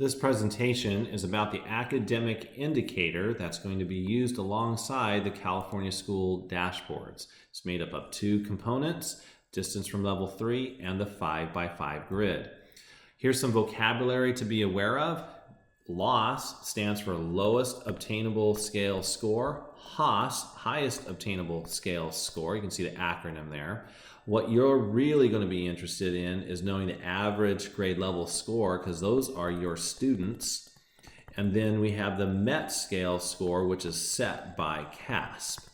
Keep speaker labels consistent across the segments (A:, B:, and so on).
A: This presentation is about the academic indicator that's going to be used alongside the California School dashboards. It's made up of two components, distance from level 3 and the 5x5 grid. Here's some vocabulary to be aware of. LOS stands for lowest obtainable scale score. HOS, highest obtainable scale score. You can see the acronym there. What you're really going to be interested in is knowing the average grade level score, because those are your students. And then we have the MET scale score, which is set by CASP.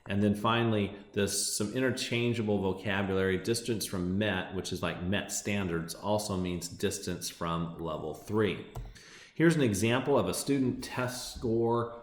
A: And then finally, there's some interchangeable vocabulary. Distance from MET, which is like MET standards, also means distance from level 3. Here's an example of a student test score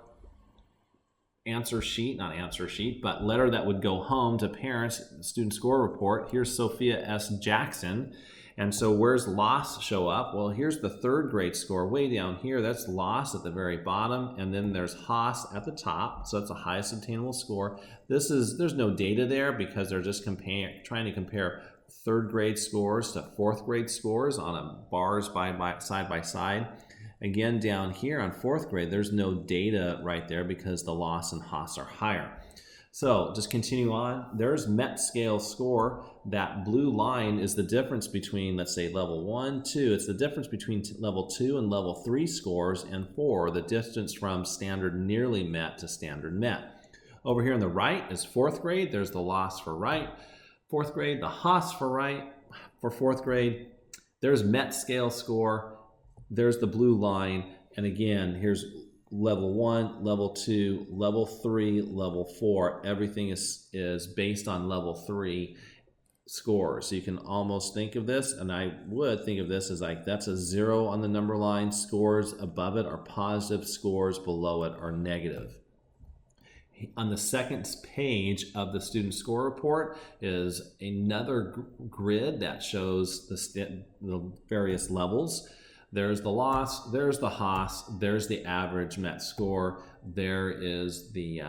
A: answer sheet, not answer sheet, but letter that would go home to parents, student score report. Here's Sophia S. Jackson. And so where's LOS show up? Well, here's the third grade score way down here. That's LOS at the very bottom. And then there's HOS at the top. So that's the highest obtainable score. There's no data there because they're just trying to compare third grade scores to fourth grade scores on a bars side by side. Again, down here on fourth grade, there's no data right there because the LOS and HOS are higher. So just continue on. There's MET scale score. That blue line is the difference between, let's say, level 1, 2. It's the difference between level 2 and level 3 scores, and 4, the distance from standard nearly met to standard met. Over here on the right is fourth grade. There's the LOS for right. Fourth grade, the HOS for right for fourth grade. There's MET scale score. There's the blue line, and again, here's level 1, level 2, level 3, level 4. Everything is based on level 3 scores. So you can almost think of this, and I would think of this as like that's a 0 on the number line. Scores above it are positive, scores below it are negative. On the second page of the student score report is another grid that shows the various levels. There's the LOS, there's the HOS, there's the average MET score, there is the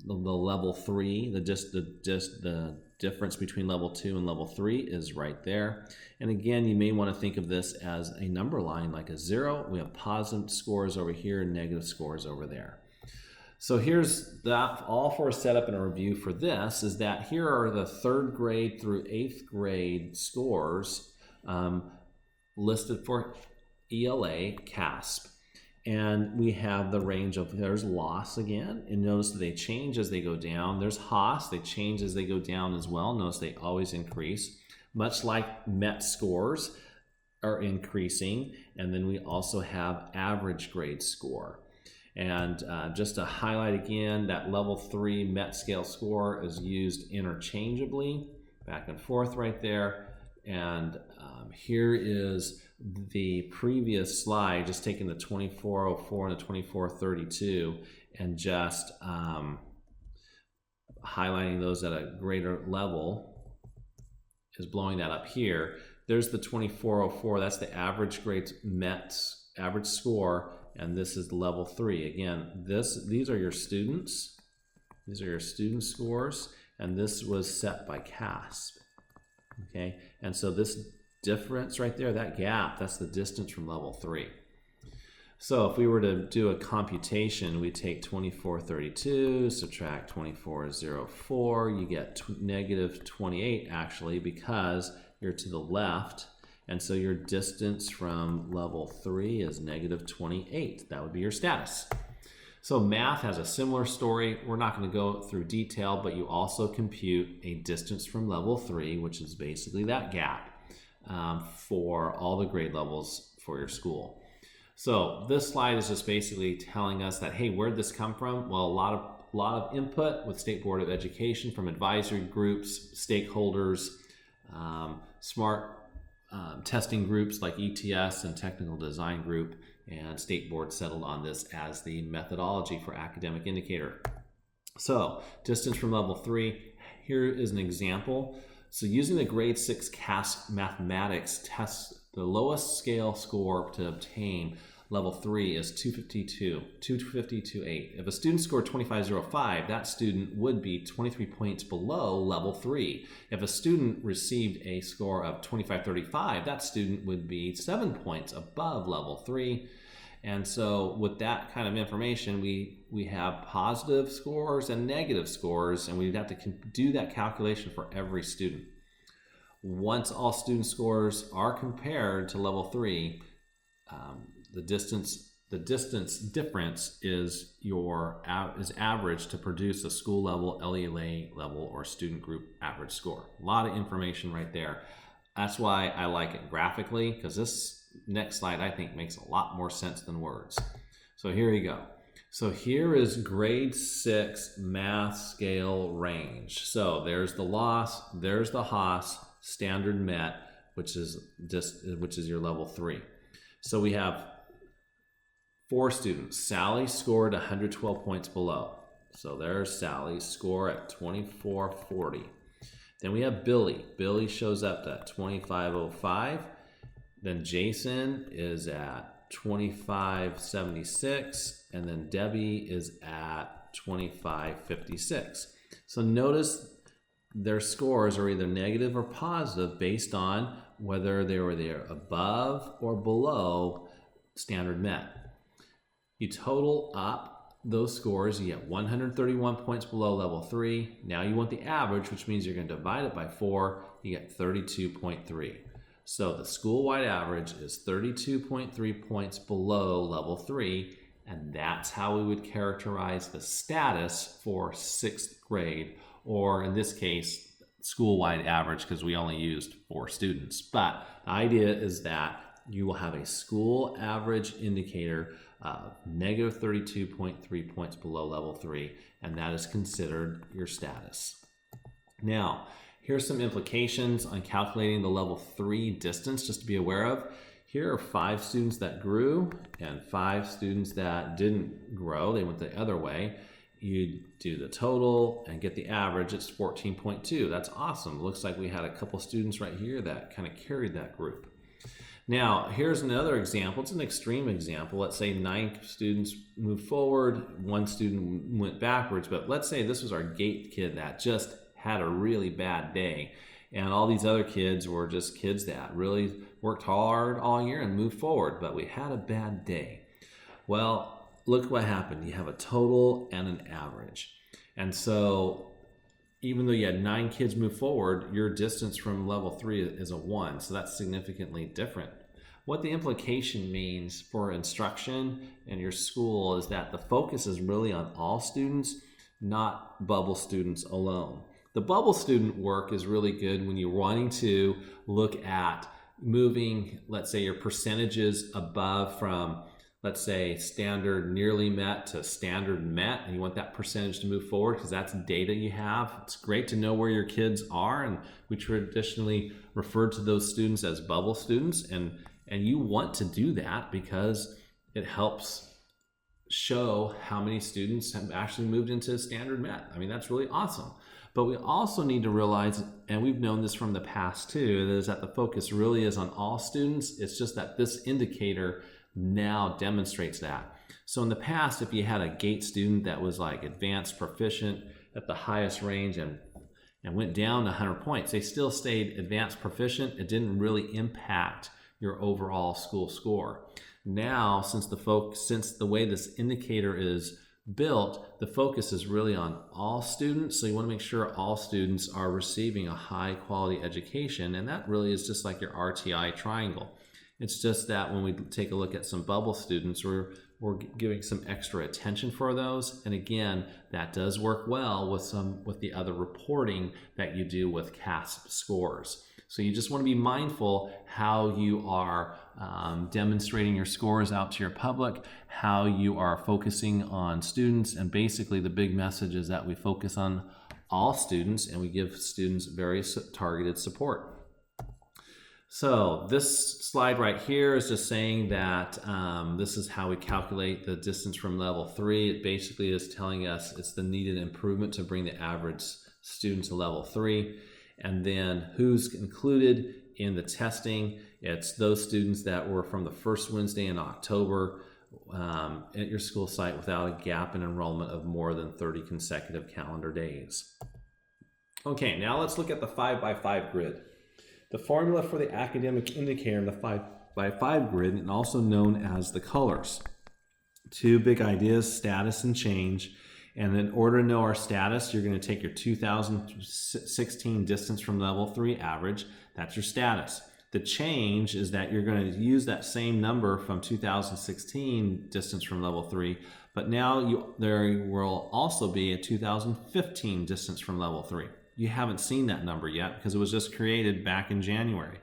A: level 3, the difference between level 2 and level 3 is right there. And again, you may want to think of this as a number line like a 0. We have positive scores over here, negative scores over there. So here's that all for a setup and a review for this, is that here are the 3rd grade through 8th grade scores listed for ELA CASP. And we have the range of, there's LOS again, and notice that they change as they go down. There's HOS, they change as they go down as well. Notice they always increase, much like MET scores are increasing. And then we also have average grade score. And just to highlight again, that level 3 MET scale score is used interchangeably, back and forth right there. And here is the previous slide, just taking the 2404 and the 2432 and just highlighting those at a greater level, is blowing that up here. There's the 2404, that's the average grade MET average score, and this is level 3. Again, these are your students. These are your student scores, and this was set by CASP. Okay, and so this difference right there, that gap, that's the distance from level 3. So if we were to do a computation, we take 2432, subtract 2404, you get negative 28 actually, because you're to the left, and so your distance from level 3 is negative 28. That would be your status. So math has a similar story. We're not going to go through detail, but you also compute a distance from level 3, which is basically that gap for all the grade levels for your school. So this slide is just basically telling us that, hey, where'd this come from? Well, a lot of input with State Board of Education from advisory groups, stakeholders, smart testing groups like ETS and Technical Design Group, and State Board settled on this as the methodology for academic indicator. So distance from level 3, here is an example. So using the grade 6 CASP mathematics test, the lowest scale score to obtain Level 3 is 252.8. If a student scored 25.05, that student would be 23 points below Level 3. If a student received a score of 25.35, that student would be 7 points above Level 3. And so with that kind of information, we have positive scores and negative scores, and we'd have to do that calculation for every student. Once all student scores are compared to Level 3, the distance difference is average to produce a school level, LEA level, or student group average score. A lot of information right there. That's why I like it graphically, because this next slide I think makes a lot more sense than words. So here you go. So here is grade 6 math scale range. So there's the loss, there's the Haas, standard met, which is your Level 3. So we have 4 students. Sally scored 112 points below. So there's Sally's score at 24.40. Then we have Billy. Billy shows up at 25.05. Then Jason is at 25.76. And then Debbie is at 25.56. So notice their scores are either negative or positive based on whether they were there above or below standard met. You total up those scores, you get 131 points below Level 3. Now you want the average, which means you're going to divide it by 4. You get 32.3. So the school-wide average is 32.3 points below Level 3, and that's how we would characterize the status for 6th grade, or in this case, school-wide average, because we only used 4 students. But the idea is that you will have a school average indicator of negative 32.3 points below Level 3, and that is considered your status. Now, here's some implications on calculating the Level 3 distance, just to be aware of. Here are 5 students that grew and 5 students that didn't grow. They went the other way. You do the total and get the average. It's 14.2. That's awesome. Looks like we had a couple students right here that kind of carried that group. Now, here's another example. It's an extreme example. Let's say 9 students moved forward, 1 student went backwards, but let's say this was our gate kid that just had a really bad day, and all these other kids were just kids that really worked hard all year and moved forward, but we had a bad day. Well, look what happened. You have a total and an average. And so even though you had 9 kids move forward, your distance from Level 3 is a 1, so that's significantly different. What the implication means for instruction in your school is that the focus is really on all students, not bubble students alone. The bubble student work is really good when you're wanting to look at moving, let's say, your percentages above from, let's say, standard nearly met to standard met, and you want that percentage to move forward because that's data you have. It's great to know where your kids are, and we traditionally refer to those students as bubble students, and you want to do that because it helps show how many students have actually moved into standard met. I mean, that's really awesome. But we also need to realize, and we've known this from the past too, is that the focus really is on all students. It's just that this indicator now demonstrates that. So in the past, if you had a GATE student that was like advanced proficient at the highest range and went down to 100 points, they still stayed advanced proficient. It didn't really impact your overall school score. Now, since the way this indicator is built, the focus is really on all students. So you want to make sure all students are receiving a high quality education, and that really is just like your RTI triangle. It's just that when we take a look at some bubble students, we're giving some extra attention for those. And again, that does work well with the other reporting that you do with CASP scores. So you just want to be mindful how you are demonstrating your scores out to your public, how you are focusing on students, and basically the big message is that we focus on all students and we give students very targeted support. So this slide right here is just saying that this is how we calculate the distance from Level 3. It basically is telling us it's the needed improvement to bring the average student to Level 3. And then who's included in the testing It's those students that were from the first Wednesday in October at your school site without a gap in enrollment of more than 30 consecutive calendar days. Okay, now let's look at the 5x5 grid. The formula for the academic indicator in the 5x5 grid, and also known as the colors. Two big ideas, status and change. And in order to know our status, you're going to take your 2016 distance from level 3 average. That's your status. The change is that you're going to use that same number from 2016 distance from level 3, but now there will also be a 2015 distance from level 3. You haven't seen that number yet because it was just created back in January.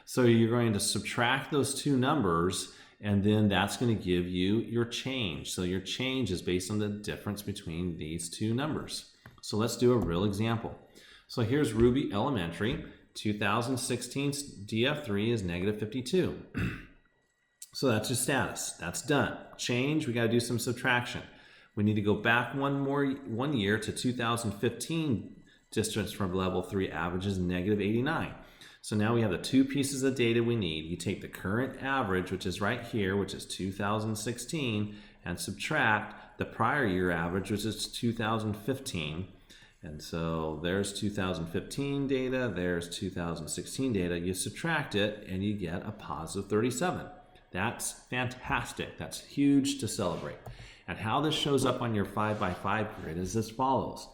A: So you're going to subtract those two numbers, and then that's going to give you your change. So your change is based on the difference between these two numbers. So let's do a real example. So here's Ruby Elementary. 2016 DF3 is negative 52. So that's your status. That's done. Change, we got to do some subtraction. We need to go back one year to 2015. Distance from level 3 average is negative 89. So now we have the two pieces of data we need. You take the current average, which is right here, which is 2016, and subtract the prior year average, which is 2015. And so there's 2015 data, there's 2016 data. You subtract it and you get a positive 37. That's fantastic. That's huge to celebrate. And how this shows up on your 5x5 grid is as follows.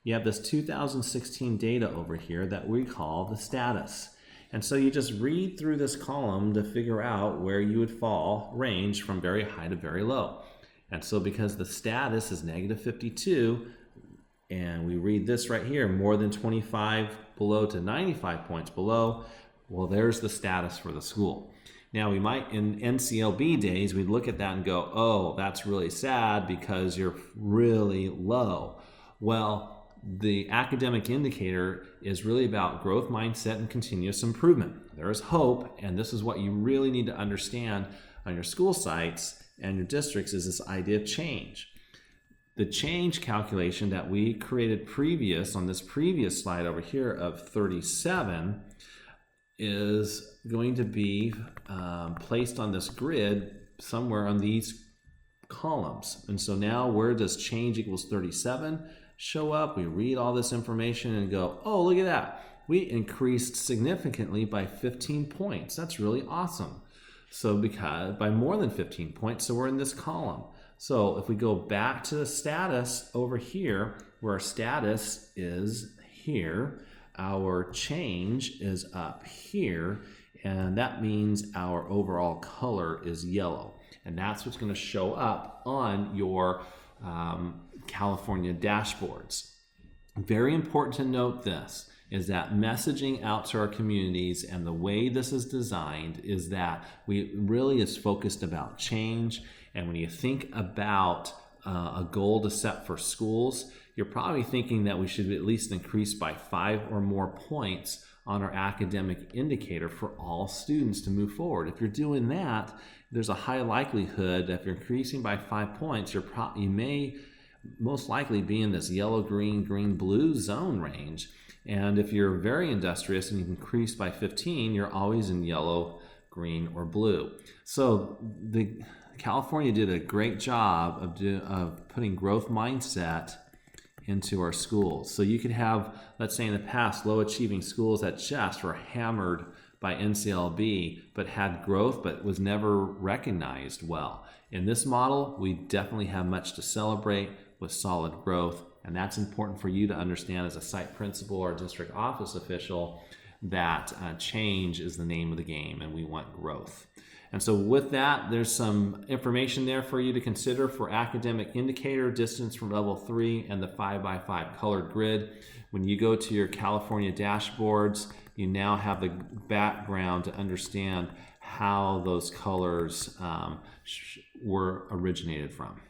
A: You have this 2016 data over here that we call the status. And so you just read through this column to figure out where you would fall, range from very high to very low. And so because the status is negative 52, and we read this right here, more than 25 below to 95 points below, well, there's the status for the school. Now, we might, in NCLB days, we'd look at that and go, oh, that's really sad because you're really low. Well, the academic indicator is really about growth mindset and continuous improvement. There is hope, and this is what you really need to understand on your school sites and your districts is this idea of change. The change calculation that we created on this previous slide over here of 37 is going to be placed on this grid somewhere on these columns. And so now where does change equals 37 show up? We read all this information and go, oh, look at that. We increased significantly by 15 points. That's really awesome. So because by more than 15 points, so we're in this column. So if we go back to the status over here, where our status is here, our change is up here, and that means our overall color is yellow. And that's what's going to show up on your California dashboards. Very important to note this, is that messaging out to our communities and the way this is designed is that we really is focused about change. And when you think about a goal to set for schools, you're probably thinking that we should at least increase by 5 or more points on our academic indicator for all students to move forward. If you're doing that, there's a high likelihood that if you're increasing by 5 points, you may most likely be in this yellow, green, green, blue zone range. And if you're very industrious and you increase by 15, you're always in yellow, green, or blue. So California did a great job of putting growth mindset into our schools. So you could have, let's say in the past, low achieving schools that just were hammered by NCLB, but had growth, but was never recognized well. In this model, we definitely have much to celebrate with solid growth. And that's important for you to understand as a site principal or district office official that change is the name of the game and we want growth. And so with that, there's some information there for you to consider for academic indicator, distance from level 3, and the 5x5 colored grid. When you go to your California dashboards, you now have the background to understand how those colors were originated from.